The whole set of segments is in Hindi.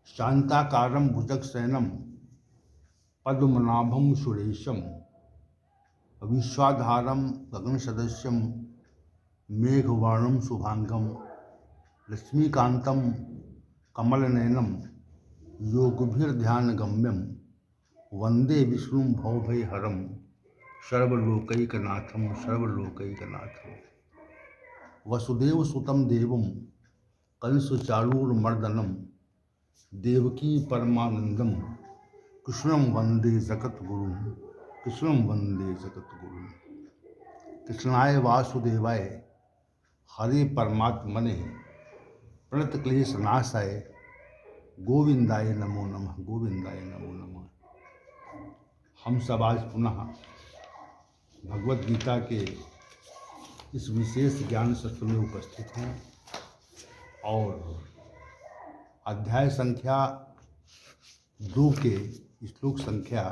शांताकारं भुजगशयनं पद्मनाभं सुरेशं विश्वाधारं गगनसदृशं मेघवर्णं शुभांगं लक्ष्मीकान्तं कमलनयनं योगिभिर्ध्यानगम्यं वंदे विष्णुं भवभयहरं सर्वलोकैकनाथं वसुदेवसुतं देवं कंसचाणूरमर्दनं देवकी परमानंदम कृष्णं वंदे जगद्गुरुं कृष्णाय वासुदेवाय हरे परमात्मने प्रणतक्लेशनाशाय गोविंदाय नमो नमः। हम सब आज पुनः भगवत गीता के इस विशेष ज्ञान सत्र में उपस्थित हैं और अध्याय संख्या 2 के श्लोक संख्या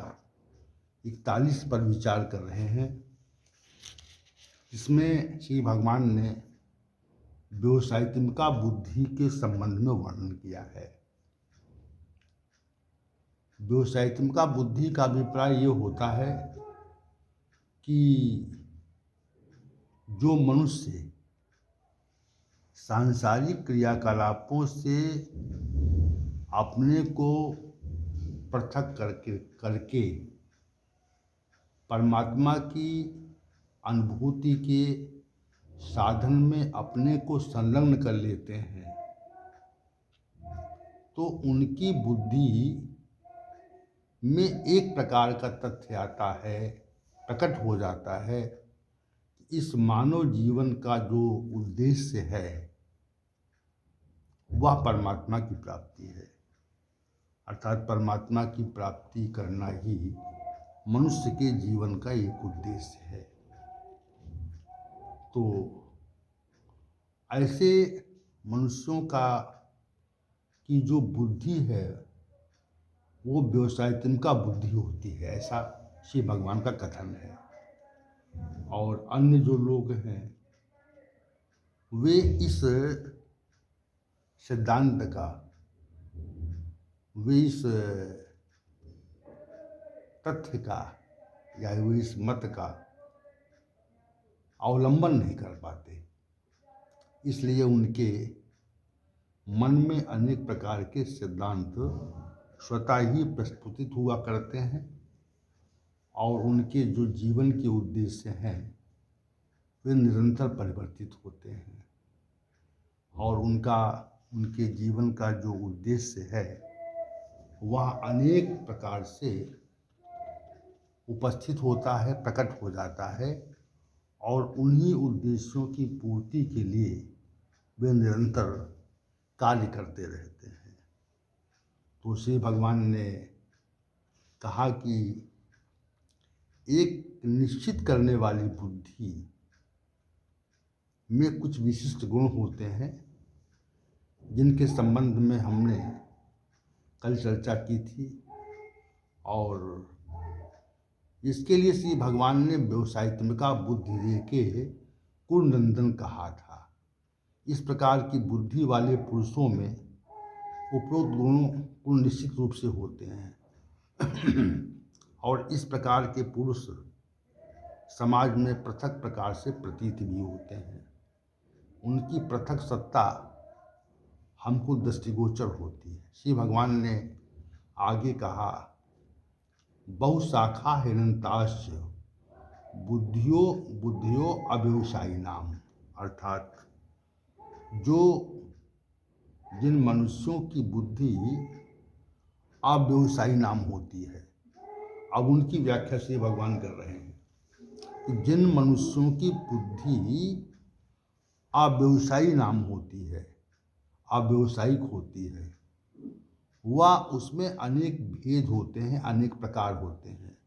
41 पर विचार कर रहे हैं, जिसमें श्री भगवान ने व्यावसायिका बुद्धि के संबंध में वर्णन किया है। व्यावसायिका बुद्धि का अभिप्राय ये होता है कि जो मनुष्य सांसारिक क्रियाकलापों से अपने को पृथक करके परमात्मा की अनुभूति के साधन में अपने को संलग्न कर लेते हैं, तो उनकी बुद्धि में एक प्रकार का तथ्य आता है, प्रकट हो जाता है। इस मानव जीवन का जो उद्देश्य है वह परमात्मा की प्राप्ति है, अर्थात परमात्मा की प्राप्ति करना ही मनुष्य के जीवन का एक उद्देश्य है। तो ऐसे मनुष्यों की जो बुद्धि है वो व्यावसायिका बुद्धि होती है, ऐसा श्री भगवान का कथन है। और अन्य जो लोग हैं वे इस सिद्धांत का, वे इस तथ्य का या वे इस मत का अवलंबन नहीं कर पाते, इसलिए उनके मन में अनेक प्रकार के सिद्धांत स्वतः ही प्रस्फुटित हुआ करते हैं और उनके जो जीवन के उद्देश्य हैं वे निरंतर परिवर्तित होते हैं और उनके जीवन का जो उद्देश्य है वह अनेक प्रकार से उपस्थित होता है, प्रकट हो जाता है और उन्हीं उद्देश्यों की पूर्ति के लिए वे निरंतर कार्य करते रहते हैं। तो श्री भगवान ने कहा कि एक निश्चित करने वाली बुद्धि में कुछ विशिष्ट गुण होते हैं, जिनके संबंध में हमने कल चर्चा की थी और इसके लिए श्री भगवान ने व्यावसायिका बुद्धि रे के कुलनंदन कहा था। इस प्रकार की बुद्धि वाले पुरुषों में उपरोक्त गुण निश्चित रूप से होते हैं और इस प्रकार के पुरुष समाज में पृथक प्रकार से प्रतीत भी होते हैं। उनकी पृथक सत्ता हमको दृष्टिगोचर होती है। श्री भगवान ने आगे कहा, बहुशाखा हिरण्यताश्च बुद्धियो अव्यवसायी नाम, अर्थात जिन मनुष्यों की बुद्धि अव्यवसायी नाम होती है, अब उनकी व्याख्या से भगवान कर रहे हैं कि जिन मनुष्यों की बुद्धि अव्यवसायी नाम होती है, अव्यवसायिक होती है, वह उसमें अनेक भेद होते हैं, अनेक प्रकार होते हैं।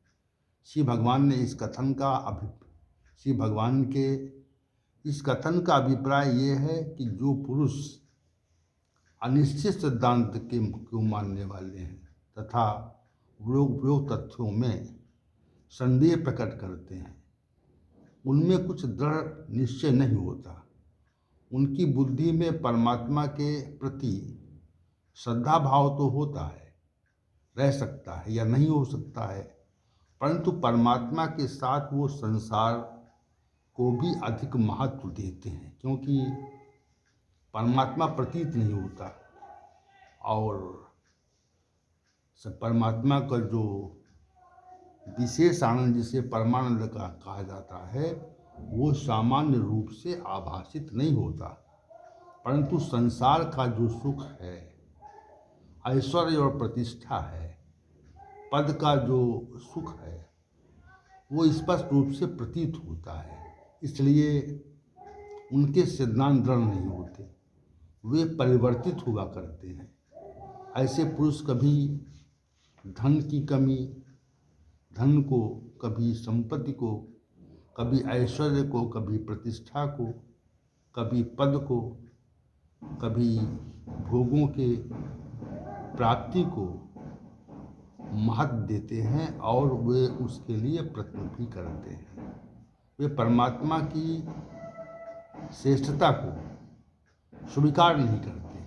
श्री भगवान ने श्री भगवान के इस कथन का अभिप्राय ये है कि जो पुरुष अनिश्चित सिद्धांत को मानने वाले हैं तथा उपरोक्त तथ्यों में संदेह प्रकट करते हैं, उनमें कुछ दृढ़ निश्चय नहीं होता। उनकी बुद्धि में परमात्मा के प्रति श्रद्धा भाव तो होता है, रह सकता है या नहीं हो सकता है, परंतु परमात्मा के साथ वो संसार को भी अधिक महत्व देते हैं, क्योंकि परमात्मा प्रतीत नहीं होता और परमात्मा का जो विशेष आनंद जिसे परमानंद का कहा जाता है वो सामान्य रूप से आभासित नहीं होता, परंतु संसार का जो सुख है, ऐश्वर्य और प्रतिष्ठा है, पद का जो सुख है वो स्पष्ट रूप से प्रतीत होता है। इसलिए उनके सिद्धांत दृढ़ नहीं होते, वे परिवर्तित हुआ करते हैं। ऐसे पुरुष कभी धन की कमी, धन को, कभी संपत्ति को, कभी ऐश्वर्य को, कभी प्रतिष्ठा को, कभी पद को, कभी भोगों के प्राप्ति को महत्व देते हैं और वे उसके लिए प्रयत्न भी करते हैं। वे परमात्मा की श्रेष्ठता को स्वीकार नहीं करते,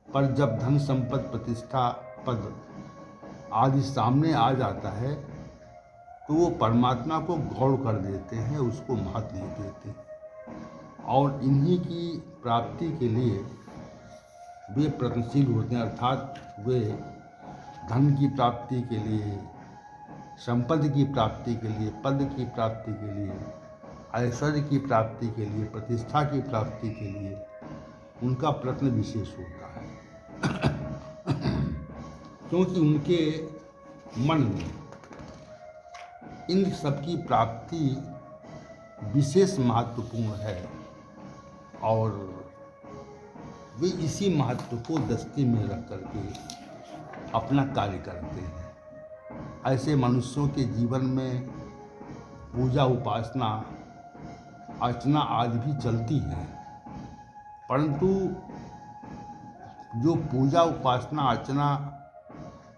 पर जब धन संपत्ति प्रतिष्ठा पद आदि सामने आ जाता है तो वो परमात्मा को गौण कर देते हैं, उसको महत्व नहीं देते और इन्हीं की प्राप्ति के लिए वे प्रयत्नशील होते हैं। अर्थात वे धन की प्राप्ति के लिए, संपत्ति की प्राप्ति के लिए, पद की प्राप्ति के लिए, ऐश्वर्य की प्राप्ति के लिए, प्रतिष्ठा की प्राप्ति के लिए उनका प्रयत्न विशेष होता है क्योंकि उनके मन में इन सबकी प्राप्ति विशेष महत्वपूर्ण है और वे इसी महत्व को दृष्टि में रख करके अपना कार्य करते हैं। ऐसे मनुष्यों के जीवन में पूजा उपासना अर्चना आदि भी चलती है, परंतु जो पूजा उपासना अर्चना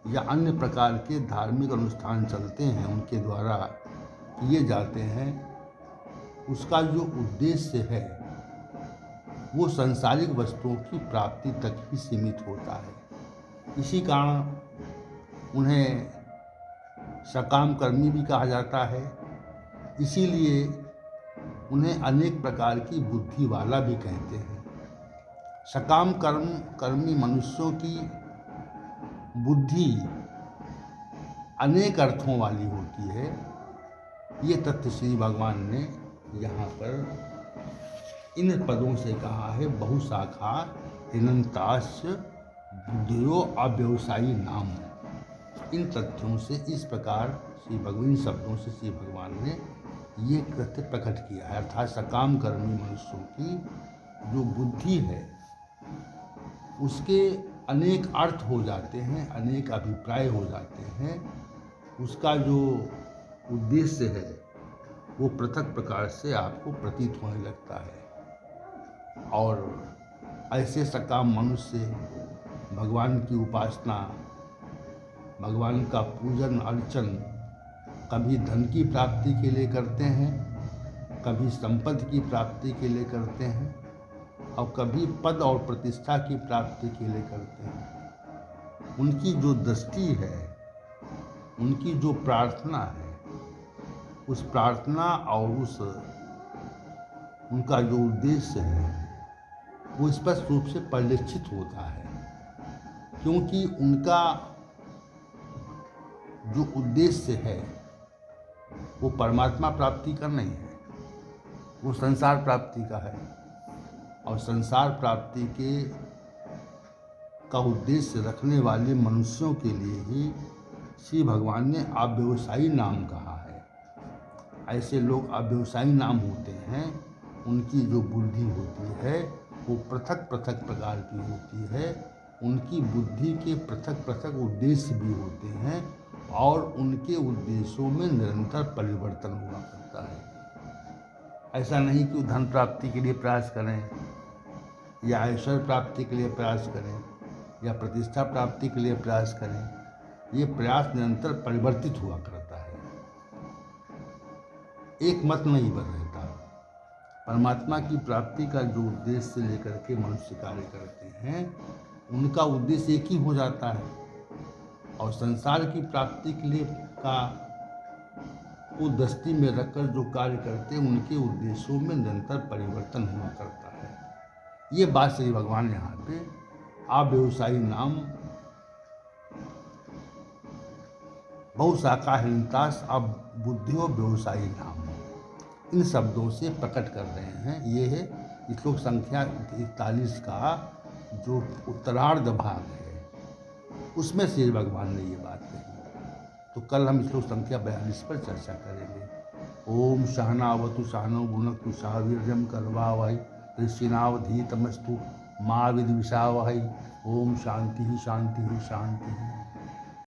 या अन्य प्रकार के धार्मिक अनुष्ठान चलते हैं, उनके द्वारा किए जाते हैं, उसका जो उद्देश्य है वो सांसारिक वस्तुओं की प्राप्ति तक ही सीमित होता है। इसी कारण उन्हें सकाम कर्मी भी कहा जाता है। इसीलिए उन्हें अनेक प्रकार की बुद्धि वाला भी कहते हैं। सकाम कर्मी मनुष्यों की बुद्धि अनेक अर्थों वाली होती है। ये तथ्य श्री भगवान ने यहाँ पर इन पदों से कहा है। बहुशाखा हिनंतास्य बुद्धयो अव्यवसायी नाम। इन तथ्यों से इस प्रकार इन शब्दों से श्री भगवान ने ये तथ्य प्रकट किया है। अर्थात सकाम कर्मी मनुष्यों की जो बुद्धि है उसके अनेक अर्थ हो जाते हैं, अनेक अभिप्राय हो जाते हैं। उसका जो उद्देश्य है वो पृथक प्रकार से आपको प्रतीत होने लगता है और ऐसे सकाम मनुष्य भगवान की उपासना, भगवान का पूजन अर्चन कभी धन की प्राप्ति के लिए करते हैं, कभी संपत्ति की प्राप्ति के लिए करते हैं और कभी पद और प्रतिष्ठा की प्राप्ति के लिए करते हैं। उनकी जो दृष्टि है, उनकी जो प्रार्थना है, उस प्रार्थना और उस उनका जो उद्देश्य है वो स्पष्ट रूप से परिलक्षित होता है, क्योंकि उनका जो उद्देश्य है वो परमात्मा प्राप्ति का नहीं है, वो संसार प्राप्ति का है। और संसार प्राप्ति का उद्देश्य रखने वाले मनुष्यों के लिए ही श्री भगवान ने अव्यवसायी नाम कहा है। ऐसे लोग अव्यवसायी नाम होते हैं। उनकी जो बुद्धि होती है वो पृथक पृथक प्रकार की होती है। उनकी बुद्धि के पृथक पृथक उद्देश्य भी होते हैं और उनके उद्देश्यों में निरंतर परिवर्तन हुआ करता है। ऐसा नहीं कि धन प्राप्ति के लिए प्रयास करें या ऐश्वर्य प्राप्ति के लिए प्रयास करें या प्रतिष्ठा प्राप्ति के लिए प्रयास करें। ये प्रयास निरंतर परिवर्तित हुआ करता है, एक मत नहीं बन रहता। परमात्मा की प्राप्ति का जो उद्देश्य लेकर के मनुष्य कार्य करते हैं उनका उद्देश्य एक ही हो जाता है और संसार की प्राप्ति के लिए का को दृष्टि में रखकर जो कार्य करते हैं उनके उद्देश्यों में निरंतर परिवर्तन हुआ करता है। ये बात श्री भगवान यहाँ पे अव्यवसायी नाम बहुशाखाहीनतास अब बुद्धियो व्यवसायी नाम इन शब्दों से प्रकट कर रहे हैं। ये है श्लोक संख्या 41 का जो उत्तरार्ध भाग है उसमें श्री भगवान ने ये बात कही। तो कल हम श्लोक संख्या 42 पर चर्चा करेंगे। ओम सहनावतु सहनौ भुनक्तु सह वीर्यं करवावहै तस्माद् धीतमस्तु मा विद्विषावहै। ओम शांति शांति शांति।